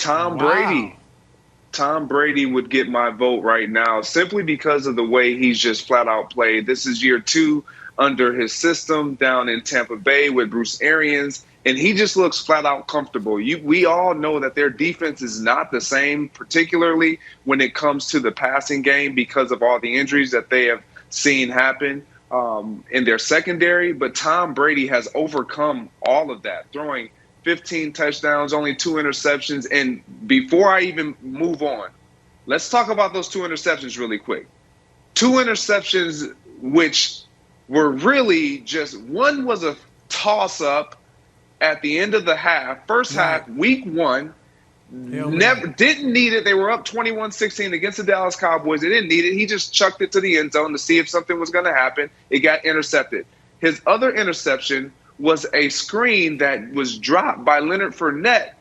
Tom Brady. Tom Brady would get my vote right now simply because of the way he's just flat out played. This is year 2 under his system down in Tampa Bay with Bruce Arians, and he just looks flat out comfortable. We all know that their defense is not the same, particularly when it comes to the passing game because of all the injuries that they have seen happen in their secondary. But Tom Brady has overcome all of that, throwing 15 touchdowns, only 2 interceptions. And before I even move on, let's talk about those 2 interceptions really quick. 2 interceptions which were really just, one was a toss-up at the end of the half, first half, week 1. Didn't need it. They were up 21-16 against the Dallas Cowboys. They didn't need it. He just chucked it to the end zone to see if something was going to happen. It got intercepted. His other interception was a screen that was dropped by Leonard Fournette.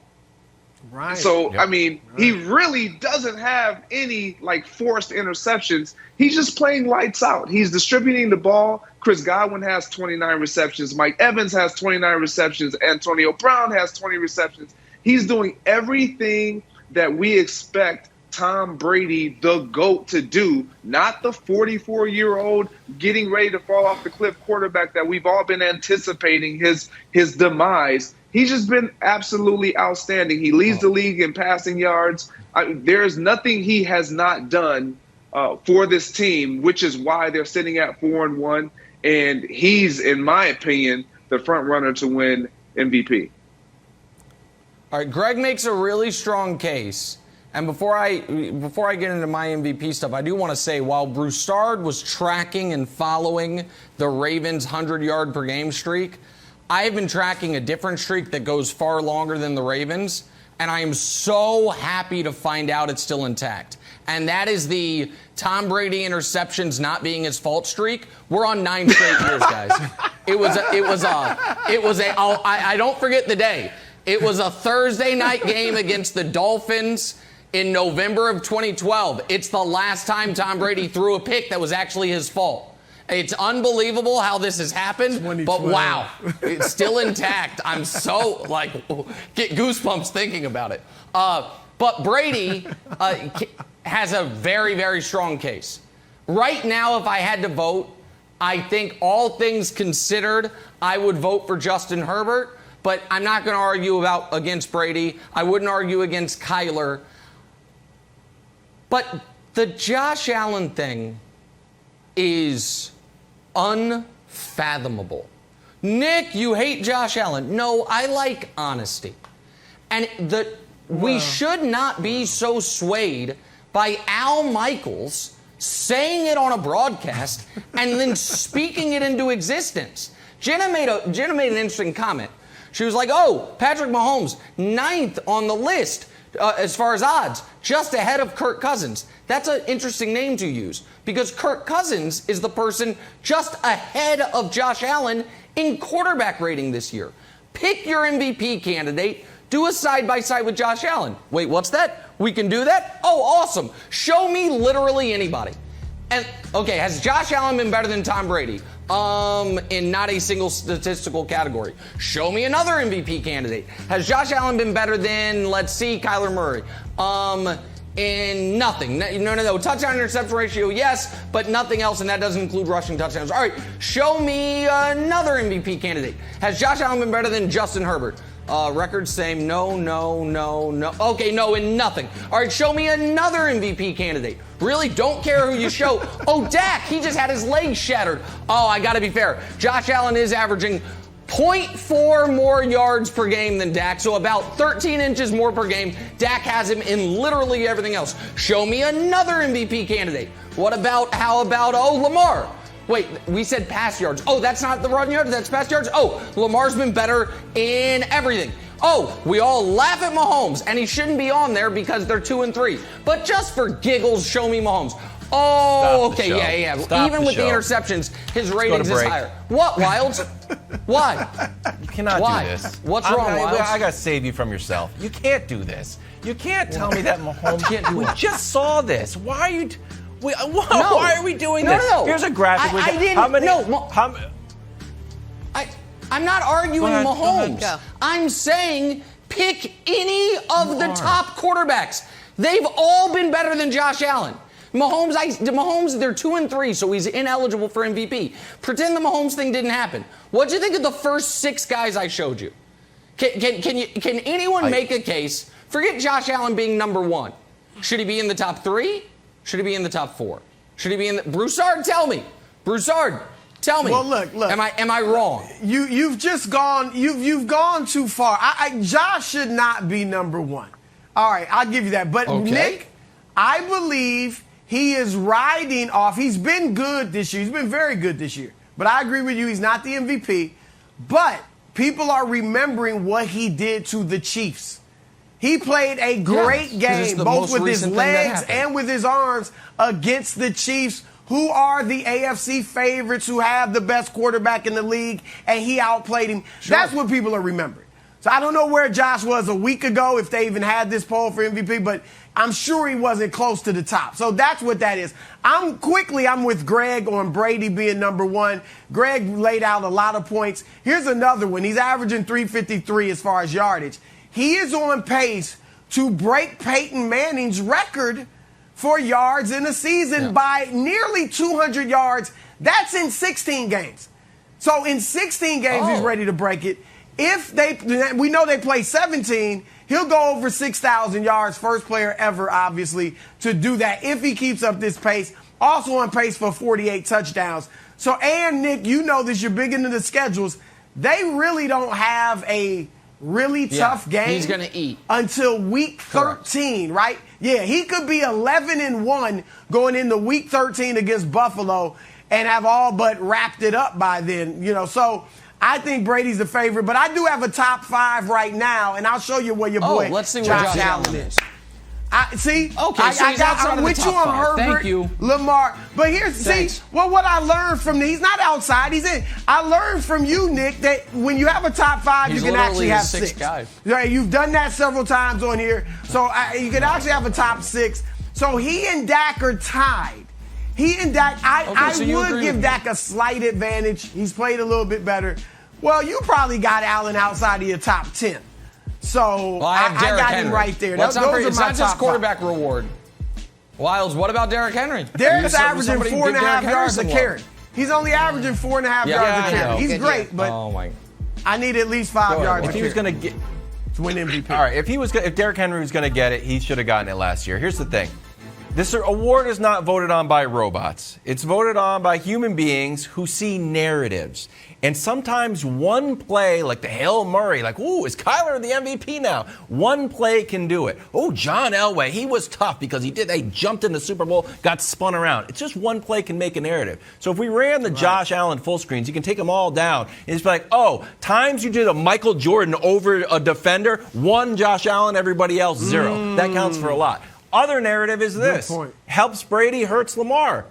Right. So, I mean, he really doesn't have any, forced interceptions. He's just playing lights out. He's distributing the ball. Chris Godwin has 29 receptions. Mike Evans has 29 receptions. Antonio Brown has 20 receptions. He's doing everything that we expect Tom Brady, the GOAT, to do, not the 44-year-old getting ready to fall off the cliff quarterback that we've all been anticipating his demise. He's just been absolutely outstanding. He leads the league in passing yards. There's nothing he has not done for this team, which is why they're sitting at 4-1. And he's, in my opinion, the front runner to win MVP. All right, Greg makes a really strong case. And before I get into my MVP stuff, I do want to say, while Broussard was tracking and following the Ravens' 100-yard per game streak, I have been tracking a different streak that goes far longer than the Ravens, and I am so happy to find out it's still intact. And that is the Tom Brady interceptions not being his fault streak. We're on 9 straight years, guys. I don't forget the day. It was a Thursday night game against the Dolphins in November of 2012. It's the last time Tom Brady threw a pick that was actually his fault. It's unbelievable how this has happened, but wow, it's still intact. I'm so, get goosebumps thinking about it. But Brady has a very, very strong case. Right now, if I had to vote, I think all things considered, I would vote for Justin Herbert, but I'm not going to argue against Brady. I wouldn't argue against Kyler. But the Josh Allen thing is unfathomable. Nick, you hate Josh Allen. No, I like honesty. And we should not be so swayed by Al Michaels saying it on a broadcast and then speaking it into existence. Jenna made an interesting comment. She was like, oh, Patrick Mahomes, 9th on the list as far as odds, just ahead of Kirk Cousins. That's an interesting name to use because Kirk Cousins is the person just ahead of Josh Allen in quarterback rating this year. Pick your MVP candidate. Do a side-by-side with Josh Allen. Wait, what's that? We can do that? Oh, awesome. Show me literally anybody. And, okay, has Josh Allen been better than Tom Brady? In not a single statistical category. Show me another MVP candidate. Has Josh Allen been better than, let's see, Kyler Murray? In nothing. No. Touchdown interception ratio, yes, but nothing else, and that doesn't include rushing touchdowns. All right, show me another MVP candidate. Has Josh Allen been better than Justin Herbert? Records same. No. Okay, no, in nothing. All right, show me another MVP candidate. Really don't care who you show. Oh, Dak, he just had his legs shattered. Oh, I got to be fair. Josh Allen is averaging 0.4 more yards per game than Dak, so about 13 inches more per game. Dak has him in literally everything else. Show me another MVP candidate. How about Lamar? Wait, we said pass yards. Oh, that's not the run yards, that's pass yards? Oh, Lamar's been better in everything. Oh, we all laugh at Mahomes, and he shouldn't be on there because they're 2-3. But just for giggles, show me Mahomes. Oh, okay, yeah. Even with the interceptions, his ratings is higher. What, Wildes? Why? You cannot do this. What's wrong, Wildes? I got to save you from yourself. You can't do this. You can't tell me that Mahomes can't do it. We just saw this. Why are you... Why are we doing this? No. Here's a graphic. I didn't. I'm not arguing Mahomes. I'm saying Pick any of the top quarterbacks. They've all been better than Josh Allen. Mahomes, they're 2-3, so he's ineligible for MVP. Pretend the Mahomes thing didn't happen. What'd you think of the first 6 guys I showed you? Can anyone make a case? Forget Josh Allen being number 1. Should he be in the top 3? Should he be in the top 4? Should he be in the Broussard? Tell me. Broussard, tell me. Well, look. Am I wrong? You've just gone. You've gone too far. Josh should not be number 1. All right, I'll give you that. But okay. Nick, I believe he is riding off. He's been good this year. He's been very good this year. But I agree with you. He's not the MVP. But people are remembering what he did to the Chiefs. He played a great game, both with his legs and with his arms, against the Chiefs, who are the AFC favorites, who have the best quarterback in the league, and he outplayed him. Sure. That's what people are remembering. So I don't know where Josh was a week ago, if they even had this poll for MVP, but I'm sure he wasn't close to the top. So that's what that is. I'm with Greg on Brady being number 1. Greg laid out a lot of points. Here's another one. He's averaging 353 as far as yardage. He is on pace to break Peyton Manning's record for yards in a season by nearly 200 yards. That's in 16 games. So in 16 games, he's ready to break it. We know they play 17, he'll go over 6,000 yards, first player ever, obviously, to do that if he keeps up this pace. Also on pace for 48 touchdowns. So, and Nick, you know this, you're big into the schedules. They really don't have a really tough game. He's going to eat until week 13, right? Yeah, he could be 11-1 going into week 13 against Buffalo and have all but wrapped it up by then, so I think Brady's the favorite, but I do have a top 5 right now, and I'll show you where your boy let's see where Josh Allen is. I'm with you on Herbert, Thank you. Lamar. But here's, what I learned from he's not outside, he's in. I learned from you, Nick, that when you have a top 5, you can actually have 6. Right, you've done that several times on here. So you can actually have a top 6. So he and Dak are tied. I would give Dak a slight advantage. He's played a little bit better. Well, you probably got Allen outside of your top 10. So I got him right there. It's not just quarterback reward. Wildes, what about Derrick Henry? Derrick's averaging 4.5 yards a carry. He's only averaging 4.5 yards a carry. He's great, but I need at least 5 yards. If he was going to get to win MVP. All right, if Derrick Henry was going to get it, he should have gotten it last year. Here's the thing. This award is not voted on by robots. It's voted on by human beings who see narratives. And sometimes one play, like the Hail Murray, like, ooh, is Kyler the MVP now? One play can do it. Oh, John Elway, he was tough because he jumped in the Super Bowl, got spun around. It's just one play can make a narrative. So if we ran the Josh Allen full screens, you can take them all down. And it's like, times you did a Michael Jordan over a defender, 1 Josh Allen, everybody else 0. That counts for a lot. Other narrative is this. Helps Brady, hurts Lamar.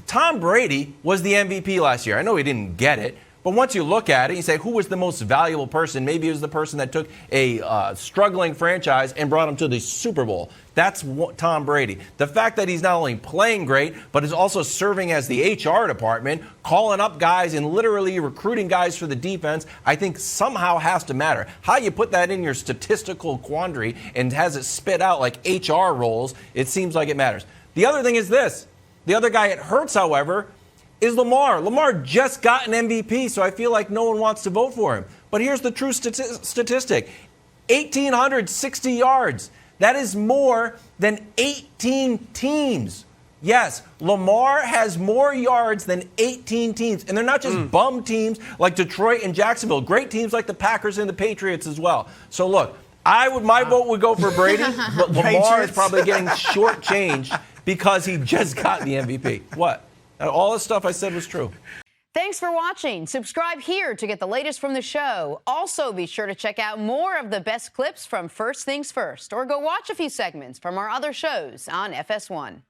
Tom Brady was the MVP last year. I know he didn't get it. But once you look at it, you say, who was the most valuable person? Maybe it was the person that took a struggling franchise and brought him to the Super Bowl. That's Tom Brady. The fact that he's not only playing great, but is also serving as the HR department, calling up guys and literally recruiting guys for the defense, I think somehow has to matter. How you put that in your statistical quandary and has it spit out like HR roles, it seems like it matters. The other thing is this. The other guy it hurts, however, is Lamar. Lamar just got an MVP, so I feel like no one wants to vote for him. But here's the true statistic. 1,860 yards. That is more than 18 teams. Yes, Lamar has more yards than 18 teams. And they're not just bum teams like Detroit and Jacksonville. Great teams like the Packers and the Patriots as well. So look, my vote would go for Brady, but Lamar is probably getting shortchanged because he just got the MVP. What? All the stuff I said was true. Thanks for watching. Subscribe here to get the latest from the show. Also, be sure to check out more of the best clips from First Things First, or go watch a few segments from our other shows on FS1.